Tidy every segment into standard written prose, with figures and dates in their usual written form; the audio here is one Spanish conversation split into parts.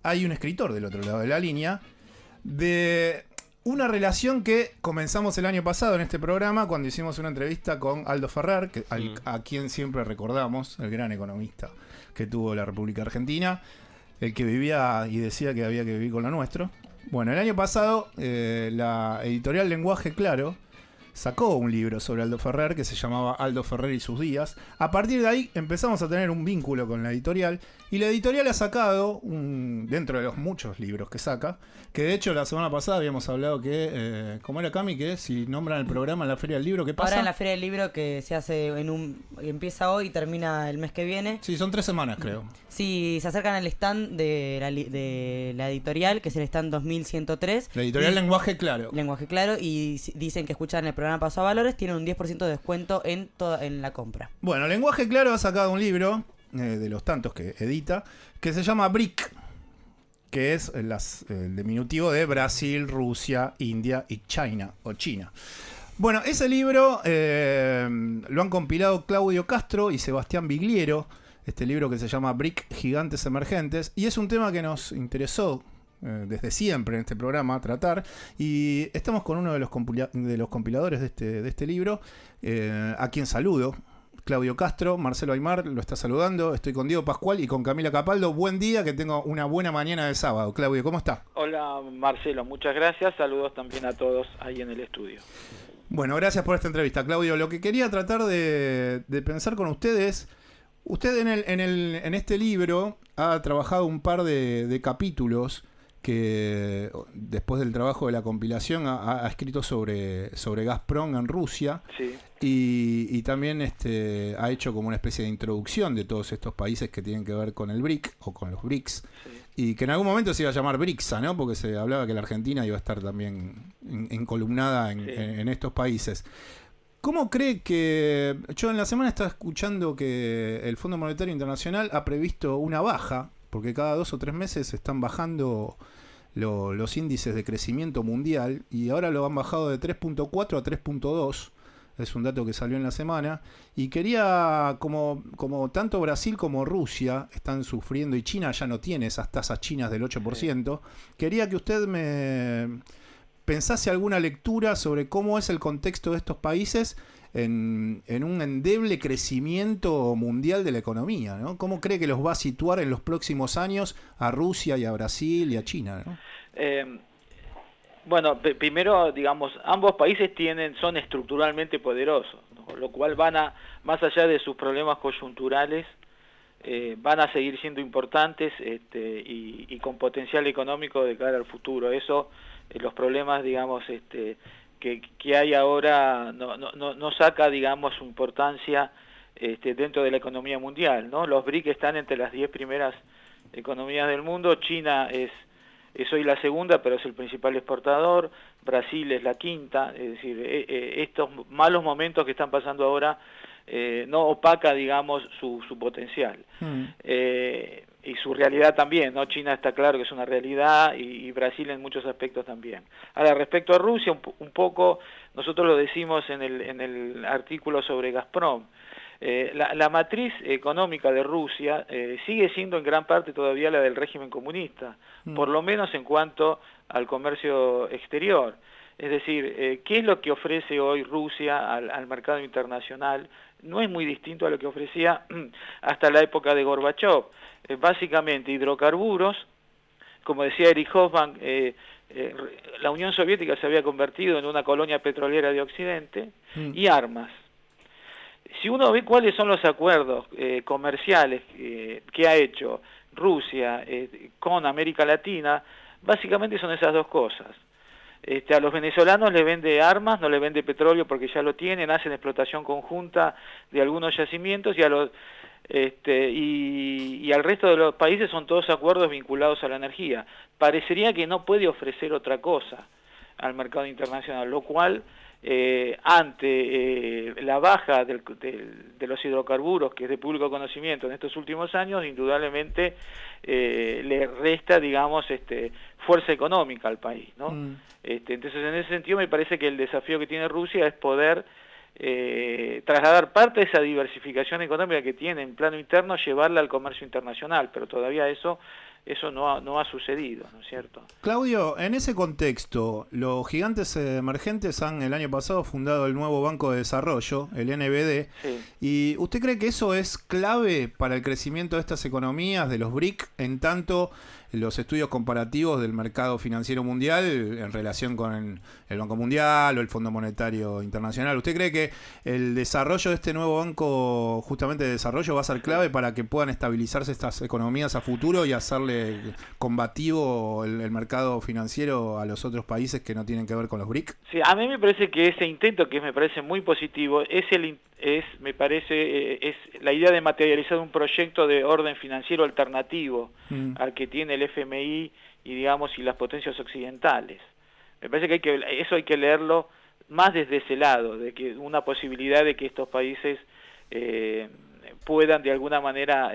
hay un escritor del otro lado de la línea de una relación que comenzamos el año pasado en este programa cuando hicimos una entrevista con Aldo Ferrer, a quien siempre recordamos, el gran economista que tuvo la República Argentina, el que vivía y decía que había que vivir con lo nuestro. Bueno, el año pasado la editorial Lenguaje Claro sacó un libro sobre Aldo Ferrer que se llamaba Aldo Ferrer y sus días. A partir de ahí empezamos a tener un vínculo con la editorial, y la editorial ha sacado, dentro de los muchos libros que saca, que de hecho la semana pasada habíamos hablado que, ¿cómo era, Cami? Que si nombran el programa en la Feria del Libro, ¿qué pasa? Ahora en la Feria del Libro, que se hace empieza hoy y termina el mes que viene. Sí, son 3 semanas, creo. Sí, se acercan al stand de la editorial, que es el stand 2103. La editorial Lenguaje Claro. Lenguaje Claro, y dicen que escuchan el programa Paso a Valores, tienen un 10% de descuento en la compra. Bueno, Lenguaje Claro ha sacado un libro, de los tantos que edita, que se llama BRIC, que es el diminutivo de Brasil, Rusia, India y China, o China. Bueno, ese libro lo han compilado Claudio Castro y Sebastián Bigliero, este libro que se llama BRIC, Gigantes Emergentes, y es un tema que nos interesó desde siempre en este programa tratar, y estamos con uno de los compiladores de este libro, a quien saludo. Claudio Castro, Marcelo Aymar lo está saludando, estoy con Diego Pascual y con Camila Capaldo. Buen día, que tengo una buena mañana de sábado. Claudio, ¿cómo está? Hola Marcelo, muchas gracias, saludos también a todos ahí en el estudio. Bueno, gracias por esta entrevista, Claudio. Lo que quería tratar de pensar con ustedes, usted en este libro ha trabajado un par de capítulos que después del trabajo de la compilación ha escrito sobre Gazprom en Rusia. Sí. Y también ha hecho como una especie de introducción de todos estos países que tienen que ver con el BRIC o con los BRICS, sí. Y que en algún momento se iba a llamar BRICSA, ¿no? Porque se hablaba que la Argentina iba a estar también encolumnada en estos países. ¿Cómo cree que...? Yo en la semana estaba escuchando que el Fondo Monetario Internacional ha previsto una baja, porque cada 2 o 3 meses están bajando los índices de crecimiento mundial, y ahora lo han bajado de 3.4 a 3.2. Es un dato que salió en la semana. Y quería, como tanto Brasil como Rusia están sufriendo, y China ya no tiene esas tasas chinas del 8%, quería que usted me pensase alguna lectura sobre cómo es el contexto de estos países en un endeble crecimiento mundial de la economía, ¿no? ¿Cómo cree que los va a situar en los próximos años a Rusia y a Brasil y a China, ¿no? Bueno, primero, digamos, ambos países son estructuralmente poderosos, ¿no? Lo cual más allá de sus problemas coyunturales, van a seguir siendo importantes y con potencial económico de cara al futuro. Eso, los problemas, digamos, que hay ahora no saca, digamos, su importancia dentro de la economía mundial, ¿no? Los BRIC están entre las 10 primeras economías del mundo. China es hoy la segunda, pero es el principal exportador. Brasil es la quinta. Es decir, estos malos momentos que están pasando ahora no opaca, digamos, su potencial. Y su realidad también, ¿no? China está claro que es una realidad, y Brasil en muchos aspectos también. Ahora, respecto a Rusia, un poco, nosotros lo decimos en el artículo sobre Gazprom. La matriz económica de Rusia sigue siendo en gran parte todavía la del régimen comunista, por lo menos en cuanto al comercio exterior. Es decir, ¿qué es lo que ofrece hoy Rusia al mercado internacional? No es muy distinto a lo que ofrecía hasta la época de Gorbachev. Básicamente hidrocarburos, como decía Erich Hoffmann, la Unión Soviética se había convertido en una colonia petrolera de Occidente, y armas. Si uno ve cuáles son los acuerdos comerciales que ha hecho Rusia con América Latina, básicamente son esas dos cosas. A los venezolanos les vende armas, no les vende petróleo porque ya lo tienen, hacen explotación conjunta de algunos yacimientos, y al resto de los países son todos acuerdos vinculados a la energía. Parecería que no puede ofrecer otra cosa al mercado internacional, lo cual ante la baja de los hidrocarburos, que es de público conocimiento en estos últimos años, indudablemente le resta, digamos, fuerza económica al país, ¿no? Entonces, en ese sentido, me parece que el desafío que tiene Rusia es poder trasladar parte de esa diversificación económica que tiene en plano interno, llevarla al comercio internacional, pero todavía eso eso no ha sucedido, ¿no es cierto? Claudio, en ese contexto, los gigantes emergentes han el año pasado fundado el nuevo Banco de Desarrollo, el NBD, Sí. ¿y usted cree que eso es clave para el crecimiento de estas economías, de los BRIC, en tanto los estudios comparativos del mercado financiero mundial en relación con el Banco Mundial o el Fondo Monetario Internacional? ¿Usted cree que el desarrollo de este nuevo banco, justamente de desarrollo, va a ser clave para que puedan estabilizarse estas economías a futuro y hacerle combativo el mercado financiero a los otros países que no tienen que ver con los BRIC? Sí, a mí me parece que ese intento, que me parece muy positivo, es la idea de materializar un proyecto de orden financiero alternativo al que tiene el FMI y las potencias occidentales. Me parece que eso hay que leerlo más desde ese lado, de que una posibilidad de que estos países puedan de alguna manera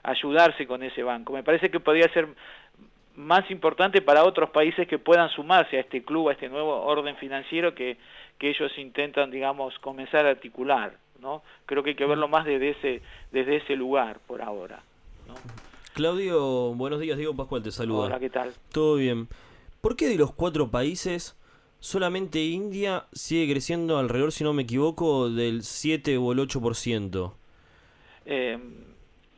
ayudarse con ese banco. Me parece que podría ser más importante para otros países que puedan sumarse a este club, a este nuevo orden financiero que ellos intentan, comenzar a articular, ¿no? Creo que hay que verlo más desde ese lugar por ahora, ¿no? Claudio, buenos días, Diego Pascual te saluda. Hola, ¿qué tal? Todo bien. ¿Por qué de los 4 países solamente India sigue creciendo alrededor, si no me equivoco, del 7 o el 8%?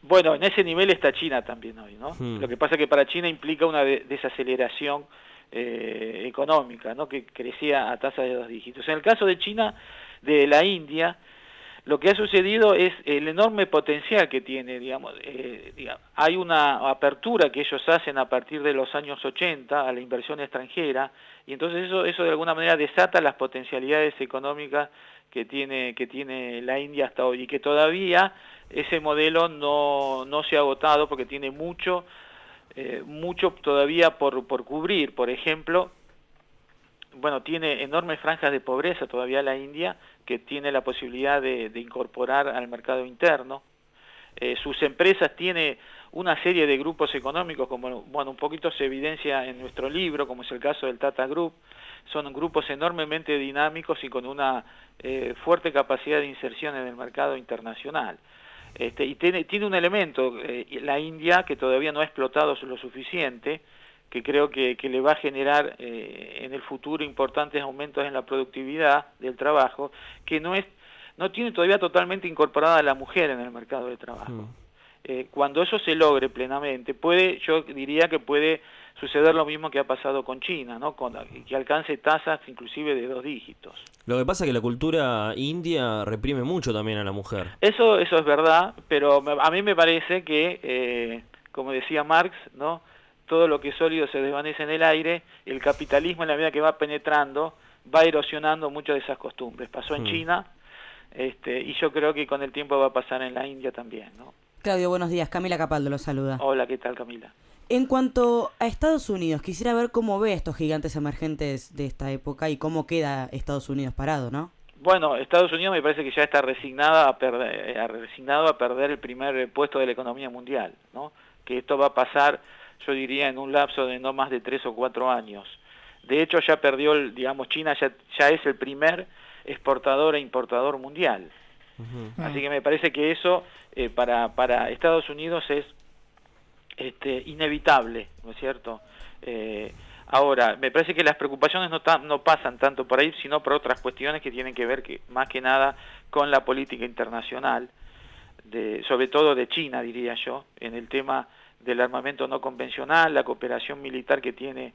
Bueno, en ese nivel está China también hoy, ¿no? Lo que pasa es que para China implica una desaceleración económica, ¿no? Que crecía a tasa de 2 dígitos. En el caso de China, de la India, lo que ha sucedido es el enorme potencial que tiene, hay una apertura que ellos hacen a partir de los años 80 a la inversión extranjera, y entonces eso de alguna manera desata las potencialidades económicas que tiene la India hasta hoy, y que todavía ese modelo no se ha agotado porque tiene mucho todavía por cubrir. Por ejemplo, tiene enormes franjas de pobreza todavía la India, que tiene la posibilidad de incorporar al mercado interno. Sus empresas tiene una serie de grupos económicos, como un poquito se evidencia en nuestro libro, como es el caso del Tata Group. Son grupos enormemente dinámicos y con una fuerte capacidad de inserción en el mercado internacional. Y tiene un elemento, la India, que todavía no ha explotado lo suficiente, que creo que le va a generar en el futuro importantes aumentos en la productividad del trabajo, que no tiene todavía totalmente incorporada a la mujer en el mercado de trabajo. Cuando eso se logre plenamente, yo diría que puede suceder lo mismo que ha pasado con China, ¿no? Que alcance tasas inclusive de 2 dígitos. Lo que pasa es que la cultura india reprime mucho también a la mujer. Eso es verdad, pero a mí me parece que, como decía Marx, ¿no? Todo lo que es sólido se desvanece en el aire. El capitalismo, en la medida que va penetrando, va erosionando muchas de esas costumbres. Pasó en China, y yo creo que con el tiempo va a pasar en la India también, ¿no? Claudio, buenos días. Camila Capaldo lo saluda. Hola, ¿qué tal, Camila? En cuanto a Estados Unidos, quisiera ver cómo ve estos gigantes emergentes de esta época y cómo queda Estados Unidos parado, ¿no? Bueno, Estados Unidos me parece que ya está resignado a perder el primer puesto de la economía mundial, ¿no? Que esto va a pasar, yo diría, en un lapso de no más de 3 o 4 años. De hecho, ya perdió, China ya es el primer exportador e importador mundial. Así que me parece que eso para Estados Unidos es inevitable, ¿no es cierto? Ahora, me parece que las preocupaciones no pasan tanto por ahí, sino por otras cuestiones que tienen que ver más que nada con la política internacional, sobre todo de China, diría yo, en el tema del armamento no convencional, la cooperación militar que tiene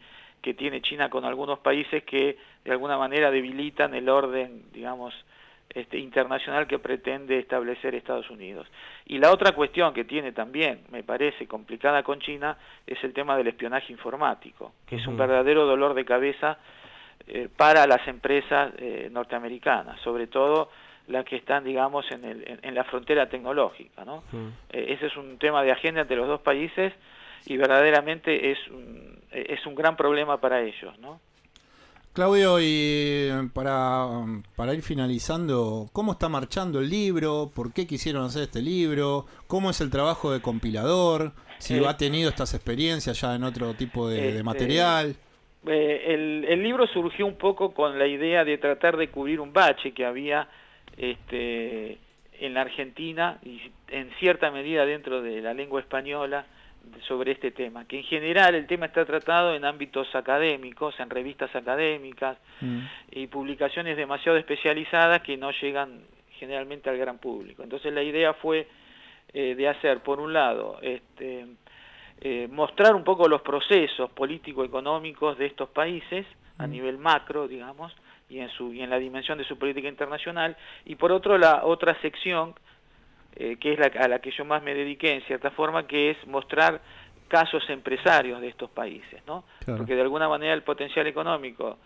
China con algunos países que de alguna manera debilitan el orden, internacional que pretende establecer Estados Unidos. Y la otra cuestión que tiene también, me parece complicada con China, es el tema del espionaje informático, que es un verdadero dolor de cabeza para las empresas norteamericanas, sobre todo las que están, en la frontera tecnológica, ¿no? Ese es un tema de agenda entre los dos países y verdaderamente es un gran problema para ellos, ¿no? Claudio, y para ir finalizando, ¿cómo está marchando el libro? ¿Por qué quisieron hacer este libro? ¿Cómo es el trabajo de compilador? ¿Si ha tenido estas experiencias ya en otro tipo de material? El libro surgió un poco con la idea de tratar de cubrir un bache que había en la Argentina y en cierta medida dentro de la lengua española sobre este tema, que en general el tema está tratado en ámbitos académicos, en revistas académicas y publicaciones demasiado especializadas que no llegan generalmente al gran público. Entonces la idea fue de hacer, por un lado, mostrar un poco los procesos político-económicos de estos países a nivel macro, digamos, y en la dimensión de su política internacional, y por otro la otra sección que es a la que yo más me dediqué en cierta forma, que es mostrar casos empresarios de estos países, ¿no? Claro. Porque de alguna manera el potencial económico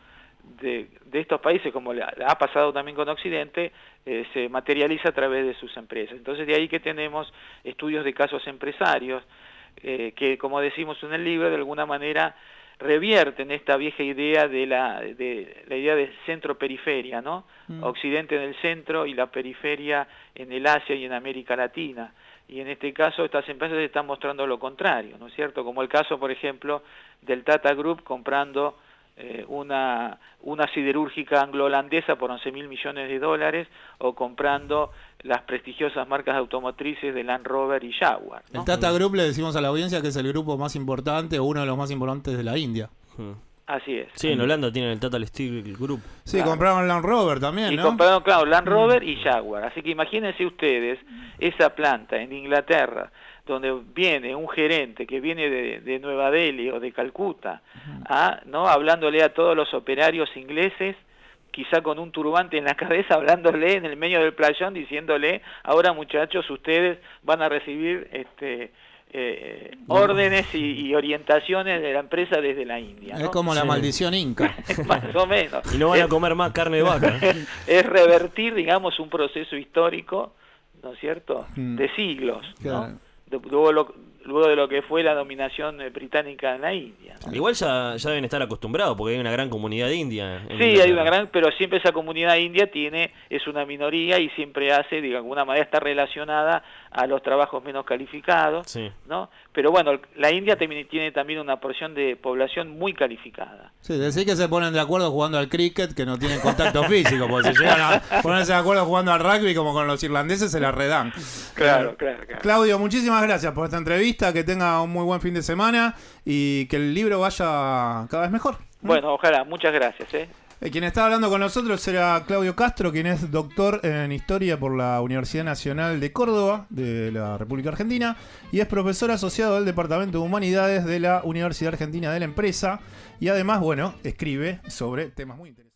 de estos países, como ha pasado también con Occidente, se materializa a través de sus empresas. Entonces de ahí que tenemos estudios de casos empresarios que, como decimos en el libro, de alguna manera revierten esta vieja idea de la idea de centro-periferia, ¿no? Occidente en el centro y la periferia en el Asia y en América Latina. Y en este caso estas empresas están mostrando lo contrario, ¿no es cierto? Como el caso, por ejemplo, del Tata Group comprando una siderúrgica anglo-holandesa por 11.000 millones de dólares, o comprando las prestigiosas marcas automotrices de Land Rover y Jaguar, ¿no? El Tata Group, le decimos a la audiencia, que es el grupo más importante, o uno de los más importantes de la India. Así es. Sí, en Holanda tienen el Tata Steel Group. Sí, claro. Compraron Land Rover también, y ¿no? Compraron, claro, Land Rover y Jaguar. Así que imagínense ustedes esa planta en Inglaterra, donde viene un gerente que viene de Nueva Delhi o de Calcuta, ¿no? Hablándole a todos los operarios ingleses, quizá con un turbante en la cabeza, hablándole en el medio del playón, diciéndole: ahora muchachos, ustedes van a recibir órdenes y orientaciones de la empresa desde la India, ¿no? Es como la maldición inca. Más o menos. Y no van a comer más carne de vaca. Es revertir, digamos, un proceso histórico, ¿no es cierto?, de siglos, claro, ¿no? Luego de lo que fue la dominación británica en la India, ¿no? Igual ya deben estar acostumbrados, porque hay una gran comunidad india. Sí, hay una gran, pero siempre esa comunidad india es una minoría y siempre hace, de alguna manera está relacionada a los trabajos menos calificados, sí, ¿no? Pero bueno, la India tiene también una porción de población muy calificada. Sí, decir que se ponen de acuerdo jugando al cricket, que no tienen contacto físico, porque si llegan a ponerse de acuerdo jugando al rugby, como con los irlandeses, se la redan. Claro. Claudio, muchísimas gracias por esta entrevista, que tenga un muy buen fin de semana y que el libro vaya cada vez mejor. Bueno, ojalá, muchas gracias. Quien estaba hablando con nosotros era Claudio Castro, quien es doctor en Historia por la Universidad Nacional de Córdoba, de la República Argentina, y es profesor asociado del Departamento de Humanidades de la Universidad Argentina de la Empresa, y además, bueno, escribe sobre temas muy interesantes.